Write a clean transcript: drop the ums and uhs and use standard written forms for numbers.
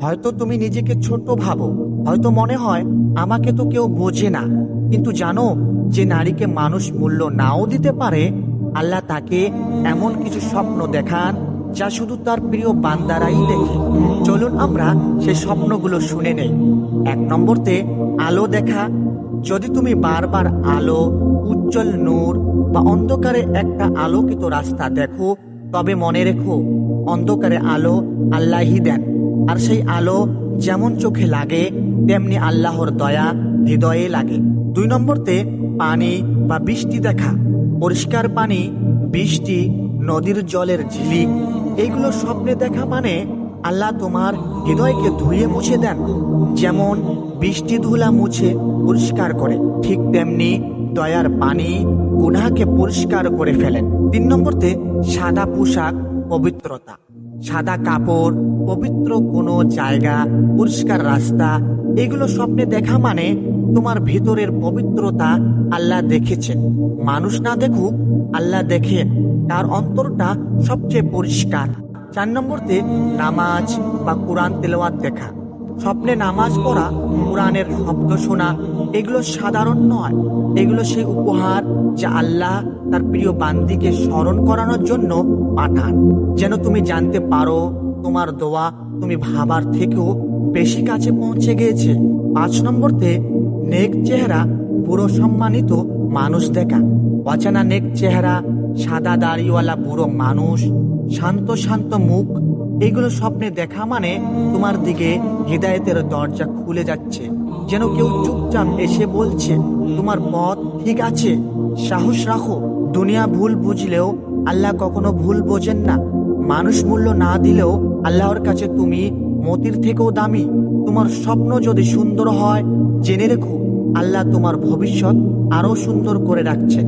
হয়তো তুমি নিজেকে ছোট ভাবো, হয়তো মনে হয় আমাকে তো কেউ বোঝে না, কিন্তু জানো, যে নারীকে মানুষ মূল্য নাও দিতে পারে, আল্লাহ তাকে এমন কিছু স্বপ্ন দেখান যা শুধু তার প্রিয় বান্দারাই দেখে। চলুন আমরা সেই স্বপ্নগুলো শুনে নেই। 1 নম্বরতে আলো দেখা। যদি তুমি বারবার আলো, উজ্জ্বল নূর বা অন্ধকারে একটা আলোকিত রাস্তা দেখো, তবে মনে রেখো, অন্ধকারে আলো আল্লাহই দেন, আর সেই আলো যেমন চোখে লাগে তেমনি আল্লাহর দয়া হৃদয়ে লাগে। 2 নম্বরতে পানি বা বৃষ্টি দেখা। পরিষ্কার পানি, বৃষ্টি, নদীর জলের ঝিলিক, এইগুলো স্বপ্নে দেখা মানে আল্লাহ তোমার হৃদয়কে ধুয়ে মুছে দেন। যেমন বৃষ্টি ধুলা মুছে পরিষ্কার করে, ঠিক তেমনি দয়ার পানি গুনাহকে পরিষ্কার করে ফেলেন। 3 নম্বরতে সাদা পোশাক, পবিত্রতা। সাদা কাপড়, পবিত্র কোনো জায়গা, পরিষ্কার রাস্তা, এগুলো স্বপ্নে দেখা মানে তোমার ভিতরের পবিত্রতা আল্লাহ দেখেছেন। মানুষ না দেখুক, আল্লাহ দেখেন, তার অন্তরটা সবচেয়ে পরিষ্কার। 4 নম্বরতে নামাজ বা কোরআন তেলাওয়াত দেখা। স্বপ্নে নামাজ পড়া, কোরআনের শব্দ শোনা, এগুলো সাধারণ নয়, এগুলো সেই উপহার যা আল্লাহ তার প্রিয় বান্দিকে স্মরণ করানোর জন্য পাঠান, যেন তুমি জানতে পারো তোমার দোয়া তুমি ভাবার থেকেও বেশি কাছে পৌঁছে গিয়েছে। 5 নম্বরতে নেক চেহারা, বুড়ো সম্মানিত মানুষ দেখা। অচেনা নেক চেহারা, সাদা দাড়িওয়ালা বুড়ো মানুষ, শান্ত শান্ত মুখ, এগুলো স্বপ্নে দেখা মানে তোমার দিকে হৃদায়তের দরজা খুলে যাচ্ছে, যেন কেউ চুপচাপ এসে বলছে, তোমার পথ ঠিক আছে, সাহস রাখো। দুনিয়া ভুল বুঝলেও আল্লাহ কখনো ভুল বোঝেন না। মানুষ মূল্য না দিলেও আল্লাহর কাছে তুমি মতির থেকেও দামি। তোমার স্বপ্ন যদি সুন্দর হয়, জেনে রেখো, আল্লাহ তোমার ভবিষ্যৎ আরো সুন্দর করে রাখছেন।